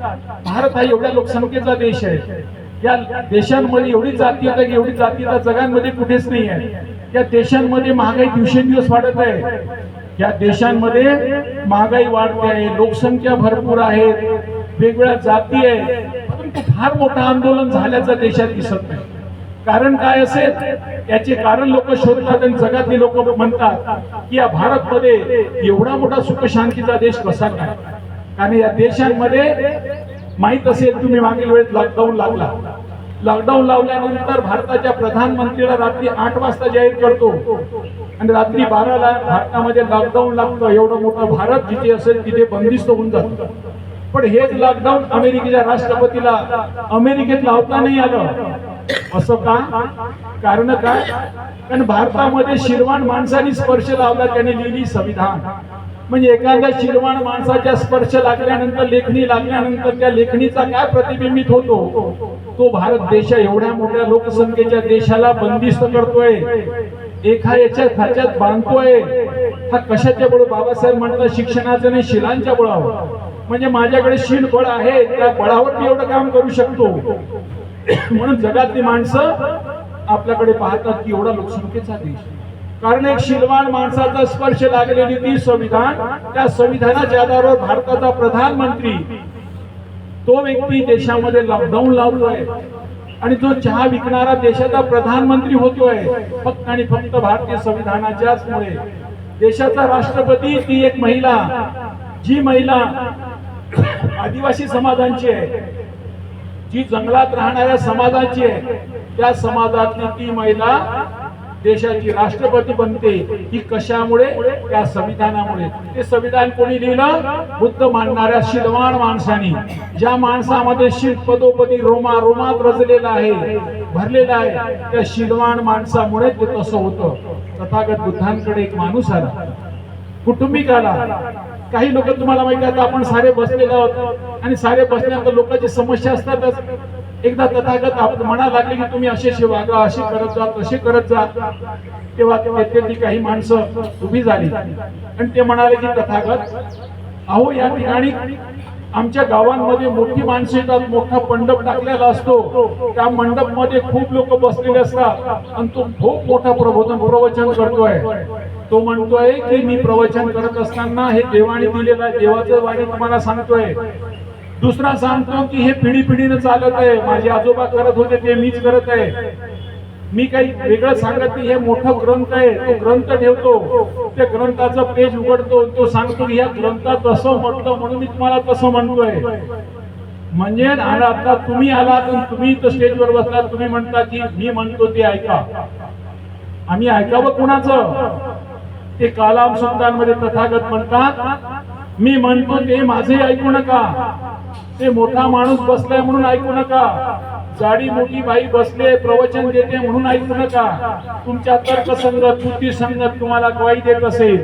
भारत हा एवढ्या लोकसंख्येचा देश आहे. या देशांमध्ये एवढी जातीयता जगांमध्ये कुठेच नाही आहे. या देशांमध्ये महागाई दिवसेंदिवस वाढत आहे. या देशांमध्ये महागाई वाढते आहे, लोकसंख्या भरपूर आहे, वेगवेगळ्या जाती आहे, परंतु फार मोठं आंदोलन झाल्याचं देशात दिसत नाही. कारण काय असेल याचे कारण लोक शोधतात आणि जगातली लोक म्हणतात की या भारतमध्ये एवढा मोठा सुख शांतीचा देश कसा काय? कारण या देशांमध्ये माहित असेल तुम्ही मागील वेळेस लॉकडाऊन लागला. लॉकडाऊन लावल्यानंतर भारताच्या प्रधानमंत्रीला रात्री 8 वाजता जाहीर करतो आणि रात्री 12ला भारतामध्ये लॉकडाऊन लागतं. एवढं मोठं भारत जिथे असेल तिथे बंदिस्त होऊन जातं. पण हेच लॉकडाऊन अमेरिकेच्या राष्ट्रपतीला अमेरिकेत लावता नाही आलं. असं का? कारण काय? कारण भारतामध्ये शिरवाण माणसाने स्पर्श लावला, त्याने लिहिली संविधान. म्हणजे एखाद्या शिरवाण माणसाच्या स्पर्श लागल्यानंतर, लेखणी लागल्यानंतर त्या लेखणीचा काय प्रतिबिंबित होतो? तो भारत देश एवढ्या मोठ्या लोकसंख्येच्या देशाला बंदिस्त करतोय, एका याच्या खाच्यात बांधतोय. हा कशाच्या बळ? बाबासाहेब म्हणतात शिक्षणाचं नाही, शिलांच्या बळावर. म्हणजे माझ्याकडे शील बळ आहे, त्या बळावर मी एवढं काम करू शकतो. म्हणून जगातली माणसं आपल्याकडे पाहतात की एवढा लोकसंख्येचा देश. कारण एक शिलवान माणसाचा स्पर्श लागलेली ती संविधान, त्या संविधानाच्या आधारावर भारताचा प्रधानमंत्री तो व्यक्ती देशामध्ये लॉकडाऊन लावतोय आणि जो चहा विकणारा देशाचा प्रधानमंत्री होतोय फक्त आणि फक्त भारतीय संविधानाच्याच मुळे. देशाचा राष्ट्रपती ती एक महिला, जी महिला आदिवासी समाजांची आहे, जी जंगलात राहणाऱ्या समाजाची आहे, त्या समाजातली ती महिला देशाची राष्ट्रपती बनते. ही कशामुळे? त्या संविधानामुळे. ते संविधान कोणी लिहिलं? बुद्ध मानणाऱ्या शिलवान माणसानी. ज्या माणसामध्ये शिल पदोपदी रोमात रचलेला आहे, भरलेला आहे, त्या शिलवान माणसामुळे ते तसं होतं. तथागत बुद्धांकडे एक माणूस आला, कुटुंबिक आला. काही लोक तुम्हाला माहिती आहे, आपण सारे बसलेलो आहोत आणि सारे बसल्यानंतर लोकांची समस्या असतातच. एकदा तथागत म्हणायला लागले की तुम्ही असे वागा, असे करत जा, तसे करत जा. तेव्हा तेथील काही माणसं उभी झाली आणि ते म्हणाले की तथागत, अहो या ठिकाणी आमच्या गावांमध्ये मोठी माणसं येतात, मोठा मंडप टाकलेला असतो, त्या मंडप मध्ये खूप लोक बसलेले असतात आणि तो खूप मोठा प्रवचन करतोय. तो म्हणतोय की मी प्रवचन करत असताना हे देवाने दिलेलं आहे, देवाचं वाणी तुम्हाला सांगतोय. दुसरा सांगतो की हे पिढी पिढीनं चालत आहे, माझे आजोबा करत होते ते मीच करत आहे. मी काही वेगळं सांगत नाही, हे मोठा ग्रंथ आहे, तो ग्रंथ ठेवतो, त्या ग्रंथाचं पेज उघडतो, तो सांगतो की ह्या ग्रंथात असं म्हटलं म्हणून मी तुम्हाला तसं म्हणतोय. म्हणजे आता तुम्ही आलात, तुम्ही तर स्टेजवर बसलात, तुम्ही म्हणता की मी म्हणतो ते ऐका. आम्ही ऐकावं कुणाचं? ते कालाम सुलतानमध्ये तथागत म्हणतात, मी म्हणतो ते माझे ऐकू नका, ते मोठा माणूस बसलाय म्हणून ऐकू नका, जाडी मोठी बाई बसले प्रवचन देते म्हणून ऐकू नका, तुमच्या तर्कसंगत बुद्धी संगत तुम्हाला ग्वाही देत असेल,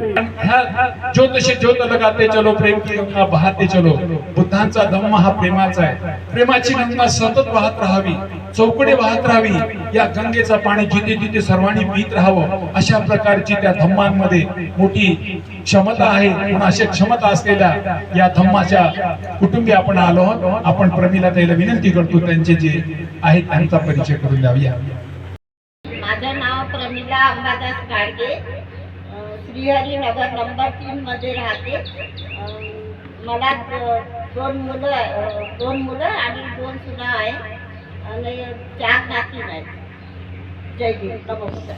ज्योत से ज्योत लगाते चलो, प्रेम की गंगा बहाते चलो. बुद्धांचा धम्म हा प्रेमाचा आहे. प्रेमाची गंगा सतत वाहत राहावी, चौकडे वाहत राहावी. या गंगेचं पाणी जिथे जिथे सर्वांनी पीत राहावं, अशा प्रकारची त्या धम्मांमध्ये मोठी क्षमता आहे. म्हणून अशा क्षमता असलेल्या या धम्माच्या कुटुंबी आपण आलो आहोत. आपण प्रमिला ताईला विनंती करतो त्यांचे जे आहेत त्यांचा परिचय करून द्यावया. माझं नाव प्रमिला अंबादास गाडगे, श्रीहरिनगर नंबर 3 मध्ये राहते. मला दोन मुलं आणि 2 सुना आहे आणि 4 नाती आहेत. जय भीम. नमस्कार.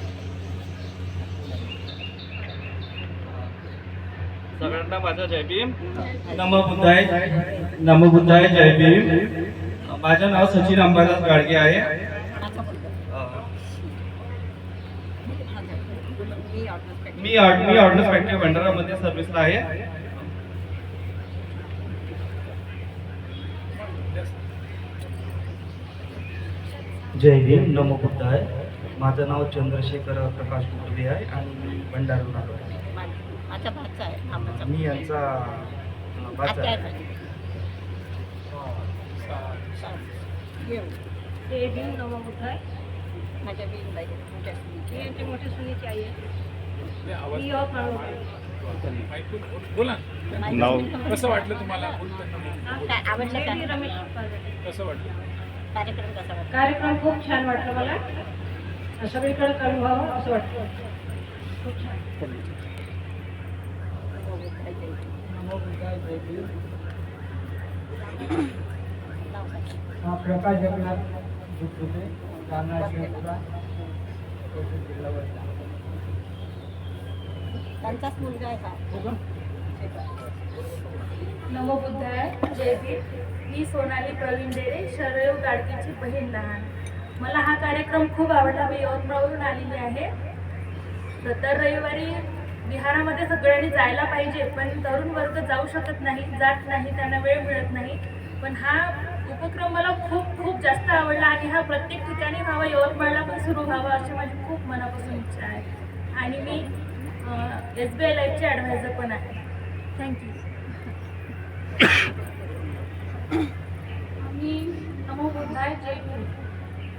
सगळ्यांना माझा जय भीम. नमो बुद्धाय. नमो बुद्धाय. जय भीम. माझं नाव सचिन अंबादास गाडगे आहे. मी ऑर्डनन्स फॅक्टरी भंडारामध्ये सर्व्हिसला आहे. जय भीम. नमो बुद्धाय. माझं नाव चंद्रशेखर प्रकाश कुटुंबे आहे आणि मी भंडारून आलो आहे. माझा भाचा आहे. मी यांचा भाचा आहे. जय भीम. नमो बुद्धाय. माझ्या भीमबाई यांची मोठी सुनीची आई आहे. नाव कसं वाटलं तुम्हाला? आवडलं का? रमेश कसं वाटलं? कार्यक्रम कसा वाटला? कार्यक्रम खूप छान वाटलं मला. सगळीकडे चालू व्हावं असं वाटतं. खूप छान. प्रकाश जगन्नाथ दुखुते, जालना शहरातला, जिल्हा वर्धा. त्यांचाच मुलगा आहे का? नमो बुद्धाय. जय भीम. मी सोनाली प्रवीण डेरे, शरयू गाडगेची बहीण लहान. मला हा कार्यक्रम खूप आवडला. मी यवतमाळवरून आलेली आहे. दर रविवारी विहारामध्ये सगळ्यांनी जायला पाहिजे, पण तरुण वर्ग जाऊ शकत नाही, जात नाही, त्यांना वेळ मिळत नाही. पण हा उपक्रम मला खूप खूप जास्त आवडला आणि हा प्रत्येक ठिकाणी व्हावा, यवतमाळला पण सुरू व्हावा अशी माझी खूप मनापासून इच्छा आहे. आणि मी SBI लाईफचे ॲडवायझर पण आहे. थँक्यू. मी नमो बुद्धाय. जय भीम.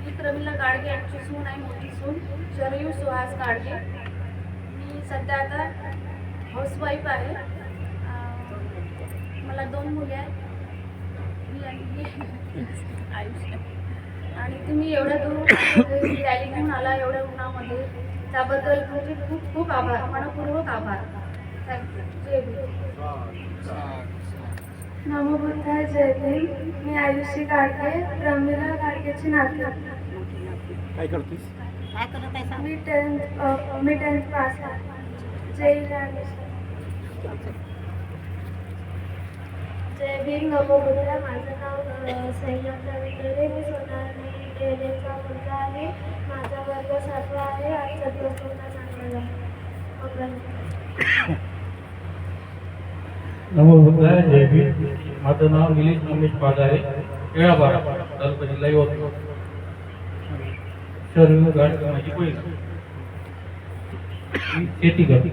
मी प्रमिला गाडगे यांची सून आहे, मोठी सून शरयू सुहास गाडगे. मी सध्या आता हाऊसवाईफ आहे. मला 2 मुले आहेत. मी आयुष्य. आणि तुम्ही एवढ्या दूर रॅली घेऊन आला एवढ्या उन्हामध्ये, त्याबद्दल तुमचे खूप खूप आभार, मनपूर्वक आभार. थँक्यू. जय भीम. नमो बुद्धाय. जय भीम. मी आयुषी गाडगे, प्रमिला गाडगेची नाती. काय करतेस? काय करत आहे सांग? मी 10th पास आहे. जय गणेश. जय भीम. नमो बुद्धाय. माझं नाव संयम रवींद्रे. मी सोनाली डेरेचा मुलगा आहे. माझा वर्ग 7वा आहे. आज सत्वपूर्ण चांगला नमो बुद्धाय. जय भीम. माझं नाव निलेश रमेश पागारे, केळाबारा, तालुका जिल्हा यवतमाळ. शरयू गाडगे माझी बहीण. शेती करते.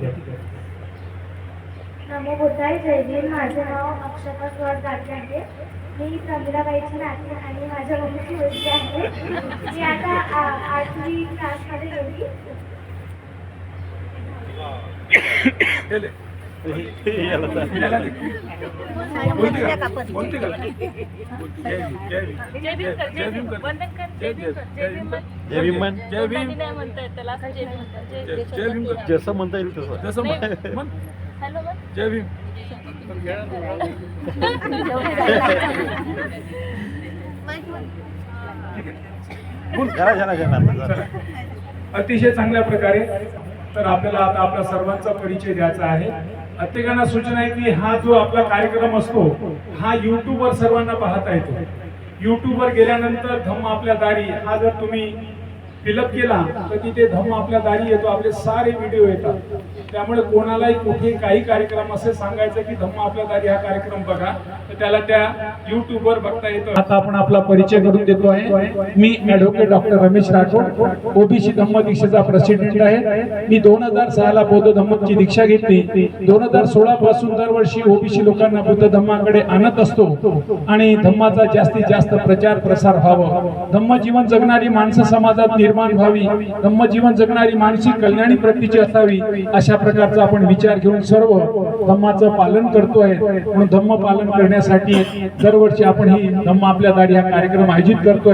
नमो बुद्धाय. जय भीम. माझे नाव अक्षता स्वर गाडगे आहे. मी प्रमिलाबाईची नाती आणि माझ्या मम्मीची मुलगी आहे. मी आता 8वी क्लासमध्ये गेली. जसं म्हणता येईल तसं. हॅलो. जय भीम. अतिशय चांगल्या प्रकारे. तर आपल्याला आता आपल्या सर्वांचा परिचय द्यायचा आहे. प्रत्येकांना सूचना आहे की हा जो आपला कार्यक्रम असतो हा YouTubeवर सर्वांना पाहता येतो. YouTubeवर गेल्यानंतर धम्म आपल्या दारी हा जर तुम्ही फिलअप केला तर तिथे धम्म आपल्या दारी येतो, आपले सारे व्हिडिओ येतात. त्यामुळे कोणालाही कुठे काही कार्यक्रम असे सांगायचं की धम्म आपल्या दारी हा कार्यक्रम बघा, तर त्याला त्या युट्यूबवर बघता येतो. आता आपण आपला परिचय करून देतो आहे. मी advocate doctor Ramesh Rathod, OBC धम्म दीक्षेचा प्रेसिडेंट आहे. मी 2006 ला बौद्ध धम्मची दीक्षा घेतली. 2016 पासून दरवर्षी ओबीसी लोकांना बुद्ध धम्माकडे आणत असतो आणि धम्माचा जास्तीत जास्त प्रचार प्रसार व्हावा. धम्म जीवन जगणारी माणसं समाजात निर्माण व्हावी, धम्म जीवन जगणारी मानसिक कल्याणी प्रतीची असावी, अशा प्रकारचा आपण विचार घेऊन सर्व धम्माचं पालन करतोय. म्हणून धम्म पालन करण्यासाठी दरवर्षी आपण ही धम्म आपल्या दारी हा कार्यक्रम आयोजित करतोय.